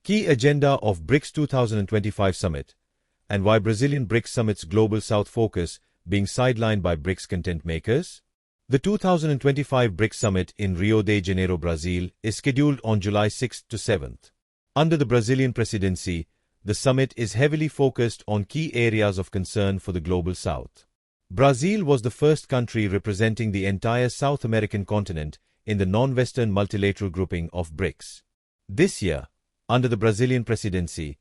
Key agenda of BRICS 2025 Summit, and why Brazilian BRICS Summit's Global South focus being sidelined by BRICS content makers? The 2025 BRICS Summit in Rio de Janeiro, Brazil, is scheduled on July 6th to 7th. Under the Brazilian presidency, the summit is heavily focused on key areas of concern for the Global South. Brazil was the first country representing the entire South American continent in the non-Western multilateral grouping of BRICS. This year, under the Brazilian presidency,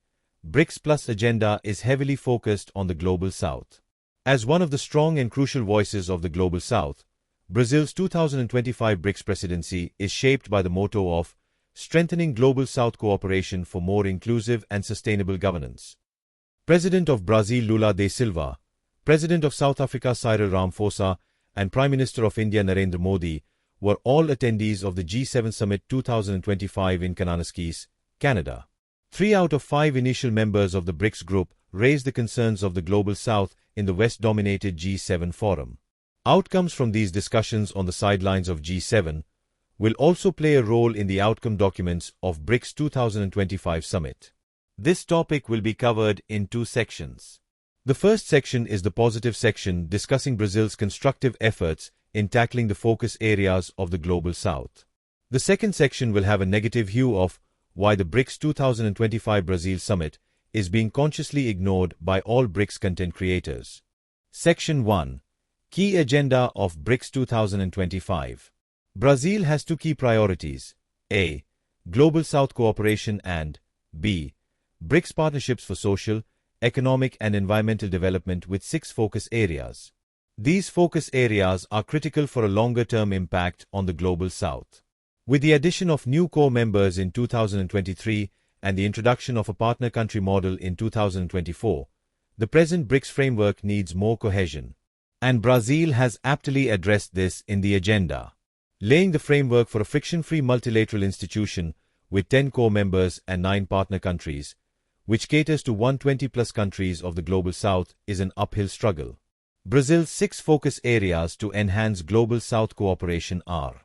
BRICS Plus agenda is heavily focused on the Global South. As one of the strong and crucial voices of the Global South, Brazil's 2025 BRICS presidency is shaped by the motto of strengthening Global South cooperation for more inclusive and sustainable governance. President of Brazil Lula da Silva, President of South Africa Cyril Ramaphosa, and Prime Minister of India Narendra Modi were all attendees of the G7 Summit 2025 in Kananaskis, Canada. 3 out of 5 initial members of the BRICS group raised the concerns of the Global South in the West-dominated G7 forum. Outcomes from these discussions on the sidelines of G7 will also play a role in the outcome documents of BRICS 2025 Summit. This topic will be covered in 2 sections. The first section is the positive section discussing Brazil's constructive efforts in tackling the focus areas of the Global South. The second section will have a negative view of why the BRICS 2025 Brazil Summit is being consciously ignored by all BRICS content creators. Section 1. Key agenda of BRICS 2025. Brazil has 2 key priorities: A. Global South cooperation and B. BRICS partnerships for social, economic and environmental development with 6 focus areas. These focus areas are critical for a longer-term impact on the Global South. With the addition of new core members in 2023 and the introduction of a partner country model in 2024, the present BRICS framework needs more cohesion. And Brazil has aptly addressed this in the agenda, laying the framework for a friction-free multilateral institution with 10 core members and 9 partner countries, which caters to 120-plus countries of the Global South, is an uphill struggle. Brazil's 6 focus areas to enhance Global South cooperation are: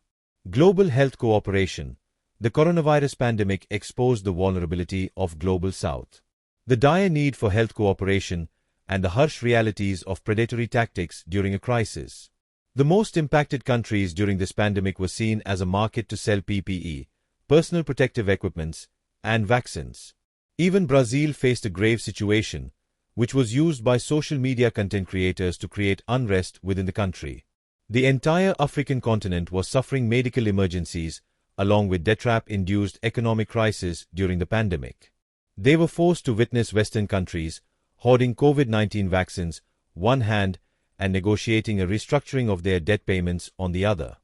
global health cooperation. The coronavirus pandemic exposed the vulnerability of Global South, the dire need for health cooperation, and the harsh realities of predatory tactics during a crisis. The most impacted countries during this pandemic were seen as a market to sell PPE, personal protective equipments, and vaccines. Even Brazil faced a grave situation, which was used by social media content creators to create unrest within the country. The entire African continent was suffering medical emergencies, along with debt-induced economic crisis during the pandemic. They were forced to witness Western countries hoarding COVID-19 vaccines one hand and negotiating a restructuring of their debt payments on the other.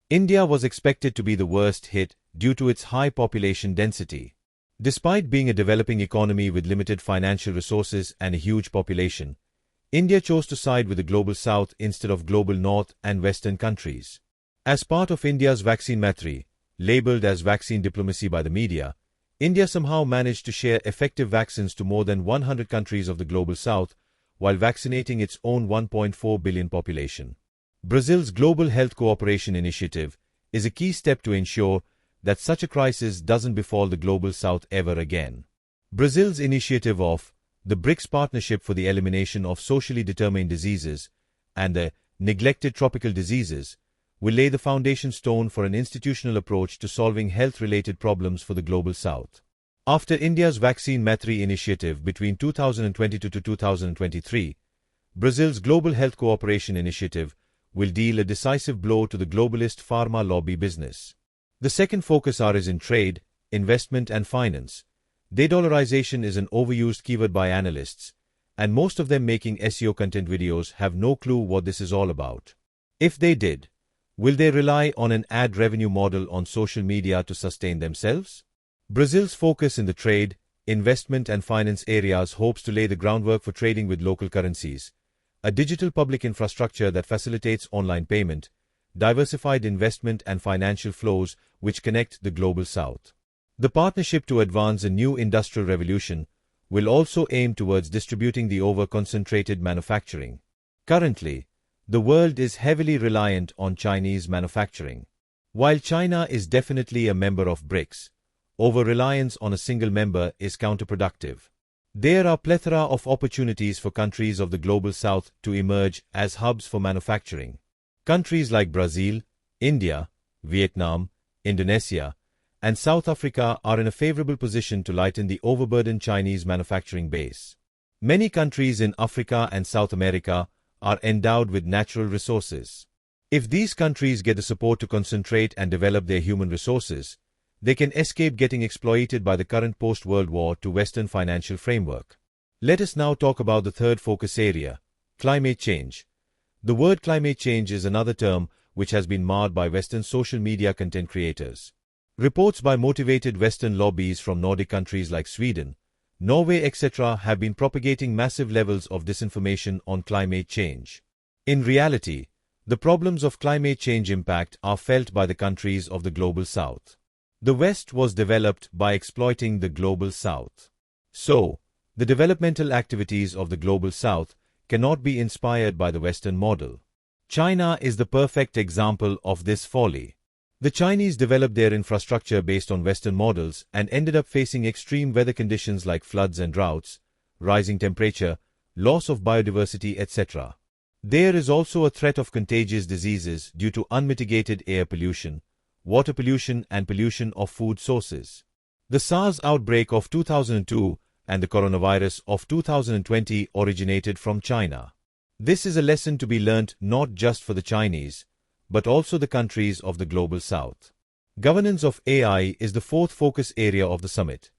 India was expected to be the worst hit due to its high population density. Despite being a developing economy with limited financial resources and a huge population, India chose to side with the Global South instead of Global North and Western countries. As part of India's vaccine maitri, labeled as vaccine diplomacy by the media, India somehow managed to share effective vaccines to more than 100 countries of the Global South while vaccinating its own 1.4 billion population. Brazil's Global Health Cooperation Initiative is a key step to ensure that such a crisis doesn't befall the Global South ever again. Brazil's initiative of the BRICS Partnership for the Elimination of Socially Determined Diseases and the Neglected Tropical Diseases will lay the foundation stone for an institutional approach to solving health-related problems for the Global South. After India's Vaccine Maitri initiative between 2022 to 2023, Brazil's Global Health Cooperation Initiative will deal a decisive blow to the globalist pharma lobby business. The second focus area is in trade, investment and finance. De-dollarization is an overused keyword by analysts, and most of them making SEO content videos have no clue what this is all about. If they did, will they rely on an ad revenue model on social media to sustain themselves? Brazil's focus in the trade, investment and finance areas hopes to lay the groundwork for trading with local currencies, a digital public infrastructure that facilitates online payment, diversified investment and financial flows which connect the Global South. The partnership to advance a new industrial revolution will also aim towards distributing the over-concentrated manufacturing. Currently, the world is heavily reliant on Chinese manufacturing. While China is definitely a member of BRICS, over-reliance on a single member is counterproductive. There are plethora of opportunities for countries of the Global South to emerge as hubs for manufacturing. Countries like Brazil, India, Vietnam, Indonesia, and South Africa are in a favorable position to lighten the overburdened Chinese manufacturing base. Many countries in Africa and South America are endowed with natural resources. If these countries get the support to concentrate and develop their human resources, they can escape getting exploited by the current post-World War II Western financial framework. Let us now talk about the third focus area, climate change. The word climate change is another term which has been marred by Western social media content creators. Reports by motivated Western lobbies from Nordic countries like Sweden, Norway, etc. have been propagating massive levels of disinformation on climate change. In reality, the problems of climate change impact are felt by the countries of the Global South. The West was developed by exploiting the Global South. So, the developmental activities of the Global South cannot be inspired by the Western model. China is the perfect example of this folly. The Chinese developed their infrastructure based on Western models and ended up facing extreme weather conditions like floods and droughts, rising temperature, loss of biodiversity, etc. There is also a threat of contagious diseases due to unmitigated air pollution, water pollution and pollution of food sources. The SARS outbreak of 2002 and the coronavirus of 2020 originated from China. This is a lesson to be learnt not just for the Chinese, but also the countries of the Global South. Governance of AI is the fourth focus area of the summit.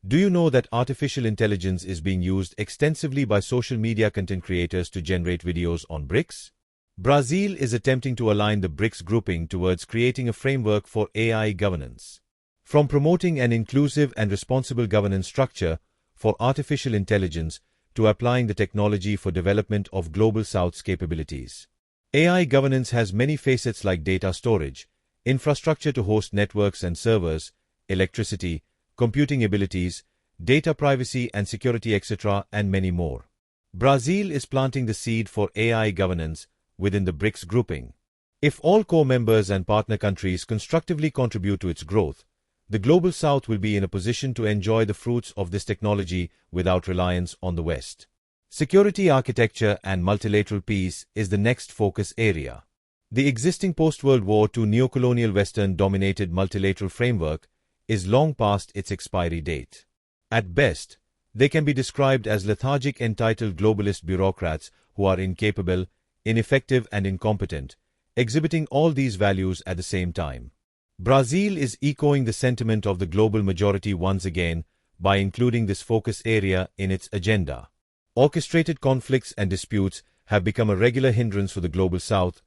Do you know that artificial intelligence is being used extensively by social media content creators to generate videos on BRICS? Brazil is attempting to align the BRICS grouping towards creating a framework for AI governance. From promoting an inclusive and responsible governance structure for artificial intelligence to applying the technology for development of Global South's capabilities. AI governance has many facets like data storage, infrastructure to host networks and servers, electricity, computing abilities, data privacy and security, etc., and many more. Brazil is planting the seed for AI governance within the BRICS grouping. If all core members and partner countries constructively contribute to its growth, the Global South will be in a position to enjoy the fruits of this technology without reliance on the West. Security architecture and multilateral peace is the next focus area. The existing post-World War II neocolonial Western-dominated multilateral framework is long past its expiry date. At best, they can be described as lethargic entitled globalist bureaucrats who are incapable, ineffective and incompetent, exhibiting all these values at the same time. Brazil is echoing the sentiment of the global majority once again by including this focus area in its agenda. Orchestrated conflicts and disputes have become a regular hindrance for the Global South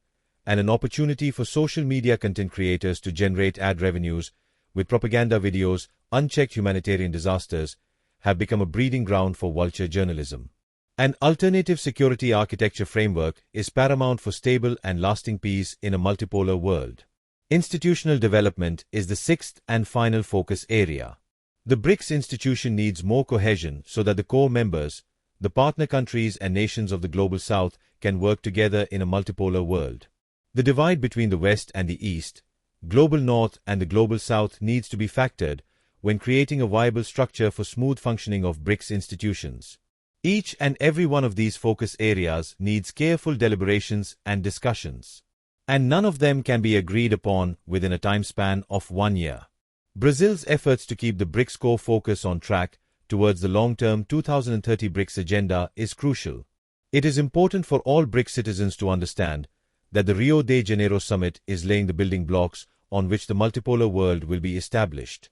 and an opportunity for social media content creators to generate ad revenues with propaganda videos. Unchecked humanitarian disasters have become a breeding ground for vulture journalism. An alternative security architecture framework is paramount for stable and lasting peace in a multipolar world. Institutional development is the sixth and final focus area. The BRICS institution needs more cohesion so that the core members, the partner countries and nations of the Global South can work together in a multipolar world. The divide between the West and the East, Global North and the Global South needs to be factored when creating a viable structure for smooth functioning of BRICS institutions. Each and every one of these focus areas needs careful deliberations and discussions, and none of them can be agreed upon within a time span of 1 year. Brazil's efforts to keep the BRICS core focus on track towards the long-term 2030 BRICS agenda is crucial. It is important for all BRICS citizens to understand that the Rio de Janeiro summit is laying the building blocks on which the multipolar world will be established.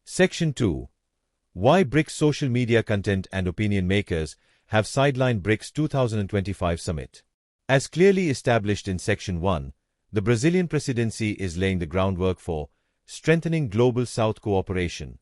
Section 2. Why BRICS social media content and opinion makers have sidelined BRICS 2025 summit. As clearly established in Section 1, the Brazilian presidency is laying the groundwork for strengthening Global South cooperation.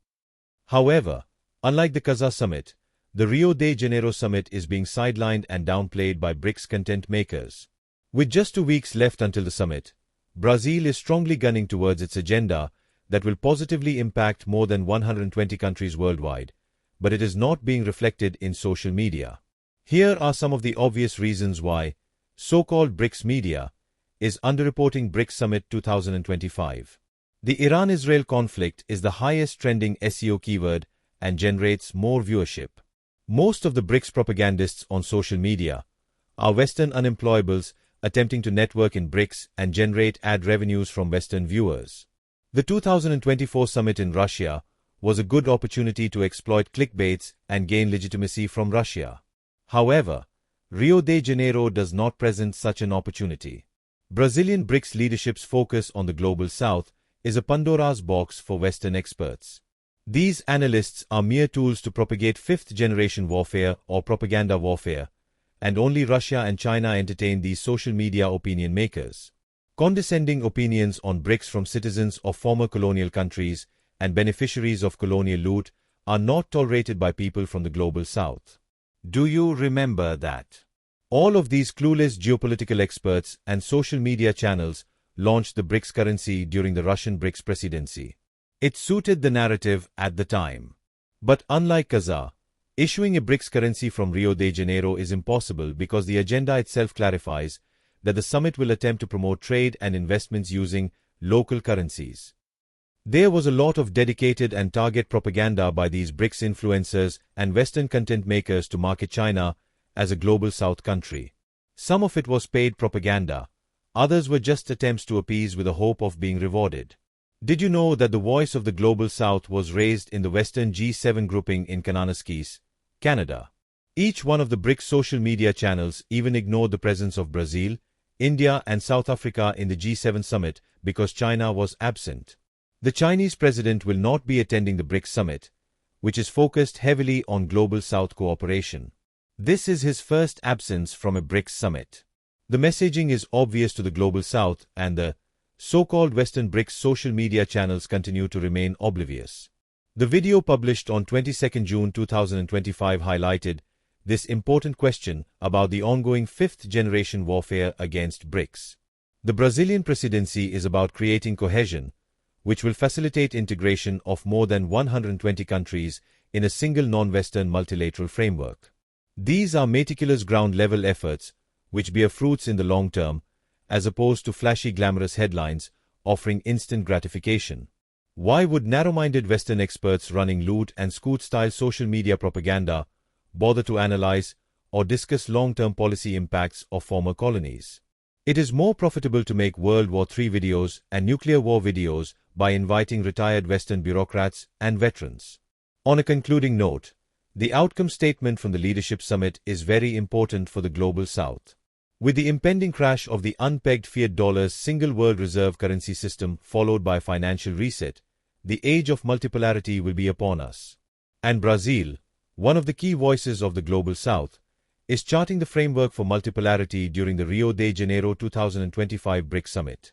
However, unlike the Casa summit, the Rio de Janeiro summit is being sidelined and downplayed by BRICS content makers. With just 2 weeks left until the summit, Brazil is strongly gunning towards its agenda that will positively impact more than 120 countries worldwide, but it is not being reflected in social media. Here are some of the obvious reasons why so-called BRICS media is underreporting BRICS Summit 2025. The Iran-Israel conflict is the highest trending SEO keyword and generates more viewership. Most of the BRICS propagandists on social media are Western unemployables attempting to network in BRICS and generate ad revenues from Western viewers. The 2024 summit in Russia was a good opportunity to exploit clickbaits and gain legitimacy from Russia. However, Rio de Janeiro does not present such an opportunity. Brazilian BRICS leadership's focus on the Global South is a Pandora's box for Western experts. These analysts are mere tools to propagate fifth-generation warfare or propaganda warfare, and only Russia and China entertain these social media opinion makers. Condescending opinions on BRICS from citizens of former colonial countries and beneficiaries of colonial loot are not tolerated by people from the Global South. Do you remember that? All of these clueless geopolitical experts and social media channels launched the BRICS currency during the Russian BRICS presidency. It suited the narrative at the time. But unlike Kazaa, issuing a BRICS currency from Rio de Janeiro is impossible because the agenda itself clarifies that the summit will attempt to promote trade and investments using local currencies. There was a lot of dedicated and target propaganda by these BRICS influencers and Western content makers to market China as a Global South country. Some of it was paid propaganda, others were just attempts to appease with the hope of being rewarded. Did you know that the voice of the Global South was raised in the Western G7 grouping in Kananaskis, Canada? Each one of the BRICS social media channels even ignored the presence of Brazil, India and South Africa in the G7 summit because China was absent. The Chinese president will not be attending the BRICS summit, which is focused heavily on Global South cooperation. This is his first absence from a BRICS summit. The messaging is obvious to the Global South, and the so-called Western BRICS social media channels continue to remain oblivious. The video published on 22 June 2025 highlighted this important question about the ongoing fifth-generation warfare against BRICS. The Brazilian presidency is about creating cohesion, which will facilitate integration of more than 120 countries in a single non-Western multilateral framework. These are meticulous ground-level efforts which bear fruits in the long term, as opposed to flashy glamorous headlines offering instant gratification. Why would narrow-minded Western experts running loot and scoot-style social media propaganda bother to analyze or discuss long-term policy impacts of former colonies? It is more profitable to make World War III videos and nuclear war videos by inviting retired Western bureaucrats and veterans. On a concluding note, the outcome statement from the Leadership Summit is very important for the Global South. With the impending crash of the unpegged fiat dollar's single world reserve currency system followed by financial reset, the age of multipolarity will be upon us. And Brazil, one of the key voices of the Global South, is charting the framework for multipolarity during the Rio de Janeiro 2025 BRICS Summit.